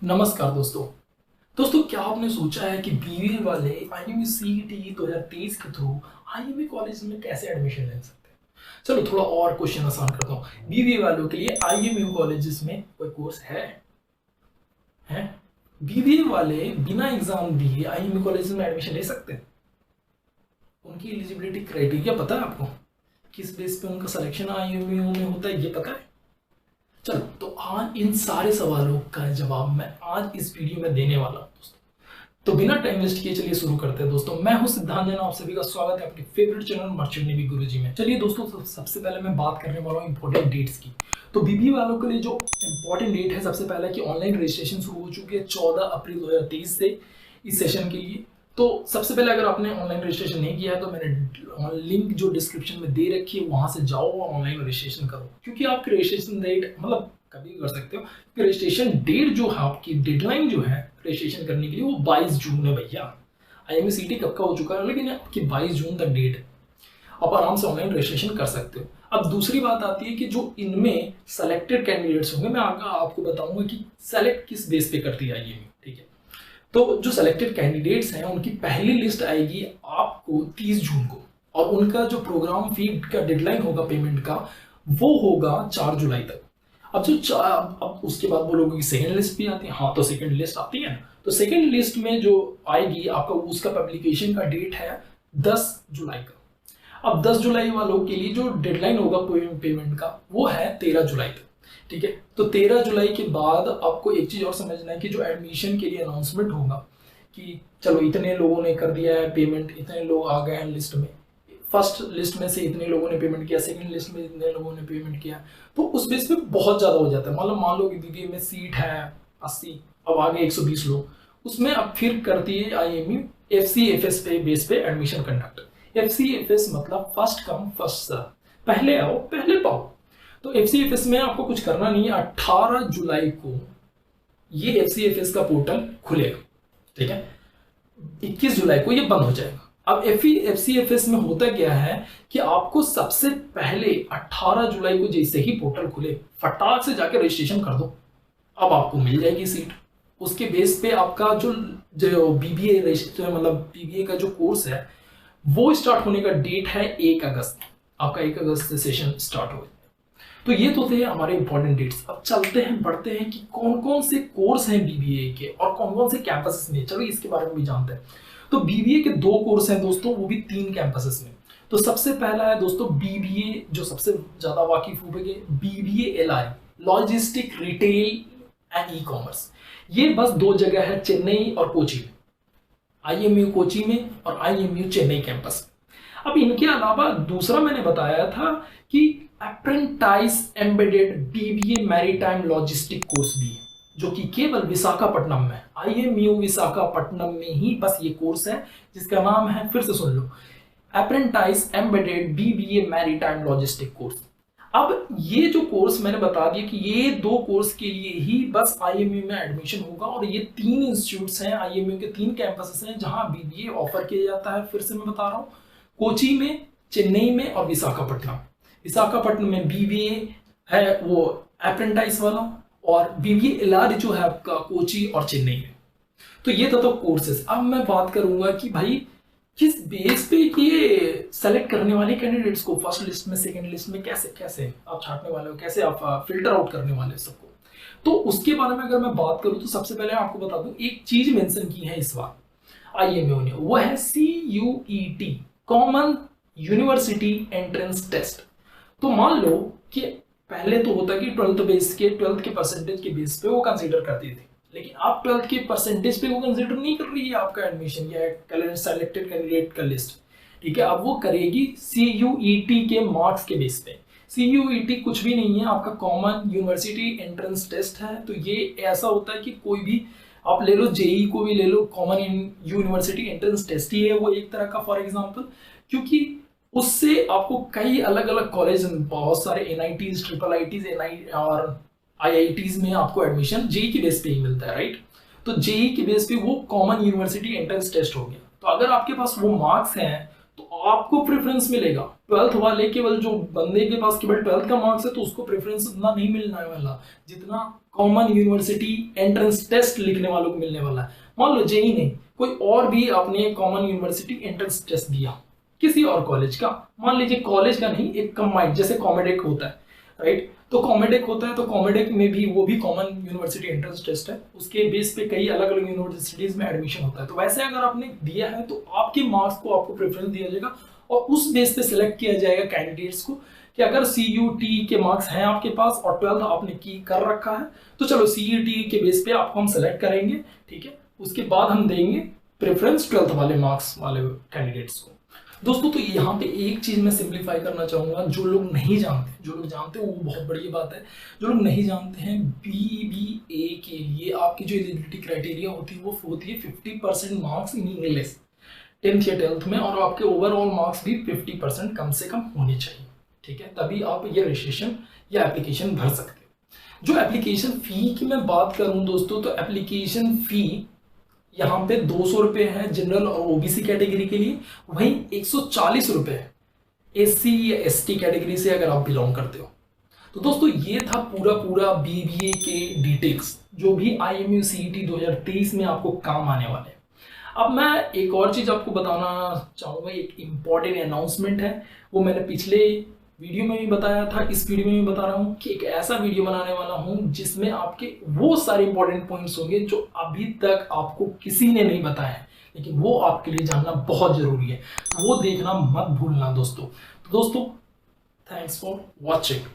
नमस्कार दोस्तों क्या आपने सोचा है कि बीबीए वाले आईएमयू सीईटी 2023 के थ्रू आईएमयू कॉलेज में कैसे एडमिशन ले सकते हैं। चलो थोड़ा और क्वेश्चन आसान करता हूँ। बीबीए वालों के लिए आईएमयू कॉलेजेस में कोई कोर्स है? बीबीए वाले बिना एग्जाम दिए आईएमयू कॉलेज में एडमिशन ले सकते हैं? उनकी एलिजिबिलिटी क्राइटेरिया पता है आपको? किस बेस पे उनका सिलेक्शन आईएमयू में होता है ये पता है? चलो तो आज इन सारे सवालों का जवाब मैं आज इस वीडियो में देने वाला हूं दोस्तों। तो बिना टाइम वेस्ट किए चलिए शुरू करते हैं दोस्तों। मैं हूं सिद्धांत जैन, आप सभी का स्वागत है अपने फेवरेट चैनल मर्चेंट नेवी गुरुजी में। चलिए दोस्तों सबसे पहले मैं बात करने वाला हूं इंपॉर्टेंट डेट्स की। तो बीबीए वालों के लिए जो इंपॉर्टेंट डेट है, सबसे पहले कि ऑनलाइन रजिस्ट्रेशन शुरू हो चुकी है 14 अप्रैल 2023 से इस सेशन के लिए। तो सबसे पहले अगर आपने ऑनलाइन रजिस्ट्रेशन नहीं किया है तो मैंने लिंक जो डिस्क्रिप्शन में दे रखी है वहां से जाओ और ऑनलाइन रजिस्ट्रेशन करो, क्योंकि आपकी रजिस्ट्रेशन डेट मतलब कभी भी कर सकते हो। रजिस्ट्रेशन डेट जो है, आपकी डेडलाइन जो है रजिस्ट्रेशन करने के लिए वो 22 जून है भैया। आईएमयू सीईटी कब का हो चुका है, लेकिन आपकी 22 जून तक डेट है, आप आराम से ऑनलाइन रजिस्ट्रेशन कर सकते हो। अब दूसरी बात आती है कि जो इनमें सेलेक्टेड कैंडिडेट्स होंगे, मैं आपको बताऊंगा कि सेलेक्ट किस बेस पे करती है आईएमयू, ठीक है। तो जो सेलेक्टेड कैंडिडेट्स हैं उनकी पहली लिस्ट आएगी आपको 30 जून को, और उनका जो प्रोग्राम फी का डेडलाइन होगा पेमेंट का वो होगा 4 जुलाई तक। अब उसके बाद बोलोगे कि सेकंड लिस्ट भी आती है। हाँ, तो सेकंड लिस्ट आती है ना, तो सेकंड लिस्ट में जो आएगी आपका उसका पब्लिकेशन का डेट है 10 जुलाई का। अब 10 जुलाई वालों के लिए जो डेडलाइन होगा पेमेंट का वो है 13 जुलाई तक, ठीक है। तो 13 जुलाई के बाद आपको एक चीज और समझना है कि जो एडमिशन के लिए अनाउंसमेंट होगा कि चलो इतने लोगों ने कर दिया है पेमेंट, इतने लोग आ गए हैं लिस्ट में, फर्स्ट लिस्ट में से इतने लोगों ने पेमेंट किया, सेकंड लिस्ट में इतने लोगों ने पेमेंट किया, तो उस बेस पे बहुत ज्यादा हो जाता है। मतलब मान लो कि बीबीए में सीट है 80, अब आगे 120 लोग, उसमें अब फिर करती है आईएमयू एफसीएफएस पे बेस पे एडमिशन कंडक्ट। एफसीएफएस मतलब फर्स्ट कम फर्स्ट सर्व, पहले आओ पहले पाओ। तो एफसीएफएस में आपको कुछ करना नहीं है। 18 जुलाई को ये एफसीएफएस का पोर्टल खुलेगा, ठीक है। 21 जुलाई को ये बंद हो जाएगा। अब एफसीएफएस में होता क्या है कि आपको सबसे पहले 18 जुलाई को जैसे ही पोर्टल खुले फटाक से जाकर रजिस्ट्रेशन कर दो, अब आपको मिल जाएगी सीट। उसके बेस पे आपका जो बीबीए रजिस्टर मतलब बीबीए का जो कोर्स है वो स्टार्ट होने का डेट है 1 अगस्त। आपका 1 अगस्त से सेशन स्टार्ट हो। तो ये तो थे हमारे इंपॉर्टेंट डेट्स। अब चलते हैं बढ़ते हैं कि कौन कौन से कोर्स हैं बीबीए के और कौन कौन से कैंपसेस में। चलो इसके बारे में भी जानते हैं। तो बीबीए के 2 कोर्स हैं दोस्तों, वो भी 3 कैंपसेस में। तो सबसे पहला है दोस्तों बीबीए, जो सबसे ज्यादा वाकिफ होंगे, BBA LI, logistic retail and e commerce. ये बस 2 जगह है, चेन्नई और कोची में, आईएमयू कोची में और आईएमयू चेन्नई कैंपस। अब इनके अलावा दूसरा मैंने बताया था कि apprentice embedded BBA maritime logistic course भी है, जो कि केवल विशाखापट्टनम में, आईएमयू विशाखापट्टनम में ही बस ये कोर्स है, जिसका नाम है, फिर से सुन लो, apprentice embedded BBA maritime logistic course. अब ये जो कोर्स मैंने बता दिया कि ये 2 कोर्स के लिए ही बस आईएमयू में एडमिशन होगा, और ये 3 इंस्टीट्यूट्स हैं, आईएमयू के 3 कैंपसेस हैं जहां बीबीए ऑफर किया जाता है। फिर से मैं बता रहा हूँ, कोची में, चेन्नई में और विशाखापट्टनम। विशाखापट्टनम में बीबीए है वो अप्रेंटाइज वाला, और बीबीए एलआर जो है आपका कोची और चेन्नई में। तो ये था तो कोर्सेस। अब मैं बात करूंगा कि भाई किस बेस पे ये सेलेक्ट करने वाले कैंडिडेट्स को फर्स्ट लिस्ट में सेकंड लिस्ट में कैसे आप छांटने वाले हो, कैसे आप फिल्टर आउट करने वाले हो सबको। तो उसके बारे में अगर मैं बात करूं तो सबसे पहले आपको बता दूं, एक चीज मेंशन की है इस बार आईएमयू ने, वो है CUET, common university entrance test. तो मान लो कि पहले तो होता कि 12th के परसेंटेज के बेस पे वो कंसीडर करती थी, लेकिन अब 12th के परसेंटेज पे वो कंसीडर नहीं कर रही है आपका एडमिशन या सेलेक्टेड कैंडिडेट का लिस्ट, ठीक है। अब वो करेगी CUET के मार्क्स के बेस पे। CUET कुछ भी नहीं है, आपका कॉमन यूनिवर्सिटी एंट्रेंस टेस्ट है। तो ये ऐसा होता है कि कोई भी आप ले लो, जेई को भी ले लो, कॉमन यूनिवर्सिटी एंट्रेंस टेस्ट ही है वो एक तरह का, फॉर एग्जाम्पल, क्योंकि उससे आपको कई अलग अलग कॉलेज, बहुत सारे NITs, IITs और IITs में आपको एडमिशन जेई के बेस पे ही मिलता है, राइट। तो जेई के बेस पे वो कॉमन यूनिवर्सिटी एंट्रेंस टेस्ट हो गया। तो अगर आपके पास वो मार्क्स हैं तो आपको प्रेफरेंस मिलेगा। 12th वाले केवल जो बंदे के पास केवल 12th का मार्क्स है तो उसको प्रेफरेंस उतना नहीं मिलने वाला जितना कॉमन यूनिवर्सिटी एंट्रेंस टेस्ट लिखने वालों को मिलने वाला है। मान लो जेई नहीं, कोई और भी आपने कॉमन यूनिवर्सिटी एंट्रेंस टेस्ट दिया किसी और कॉलेज का, मान लीजिए कॉलेज का नहीं, एक कंबाइंड जैसे कॉमेडेक होता है, राइट, तो कॉमेडेक होता है, तो कॉमेडेक में भी वो भी कॉमन यूनिवर्सिटी एंट्रेंस टेस्ट है, उसके बेस पे कई अलग अलग यूनिवर्सिटीज में एडमिशन होता है। तो वैसे अगर आपने दिया है तो आपके मार्क्स को आपको प्रेफरेंस दिया जाएगा और उस बेस पे सिलेक्ट किया जाएगा कैंडिडेट्स को कि अगर CUT के मार्क्स हैं आपके पास और 12th आपने की कर रखा है तो चलो CUT के बेस पे आपको हम सेलेक्ट करेंगे, ठीक है, उसके बाद हम देंगे प्रेफरेंस 12th वाले मार्क्स वाले कैंडिडेट्स को। दोस्तों तो यहाँ पे एक चीज मैं सिंप्लीफाई करना चाहूंगा, जो लोग नहीं जानते, जो लोग जानते हैं वो बहुत बड़ी बात है, जो लोग नहीं जानते हैं BBA के लिए आपकी जो एलिजिबिलिटी क्राइटेरिया होती है वो होती है 50% मार्क्स इन इंग्लिश 10th या 12th में, और आपके ओवरऑल मार्क्स भी 50% कम से कम होने चाहिए, ठीक है, तभी आप ये रजिस्ट्रेशन या एप्लीकेशन भर सकते हैं। जो एप्लीकेशन फ़ी की मैं बात करूं दोस्तों, तो एप्लीकेशन फ़ी यहाँ पे 200 रुपये है जनरल और OBC कैटेगरी के लिए, वहीं 140 रुपये है SC या ST कैटेगरी से अगर आप बिलोंग करते हो। तो दोस्तों ये था पूरा BBA के डिटेल्स जो भी IMU CET 2023 में आपको काम आने वाले हैं। अब मैं एक और चीज़ आपको बताना चाहूँगा, एक इम्पॉर्टेंट अनाउंसमेंट है, वो मैंने पिछले वीडियो में भी बताया था, इस वीडियो में भी बता रहा हूँ कि एक ऐसा वीडियो बनाने वाला हूँ जिसमें आपके वो सारे इंपॉर्टेंट पॉइंट्स होंगे जो अभी तक आपको किसी ने नहीं बताया है, लेकिन वो आपके लिए जानना बहुत जरूरी है, वो देखना मत भूलना दोस्तों। तो दोस्तों थैंक्स फॉर वॉचिंग।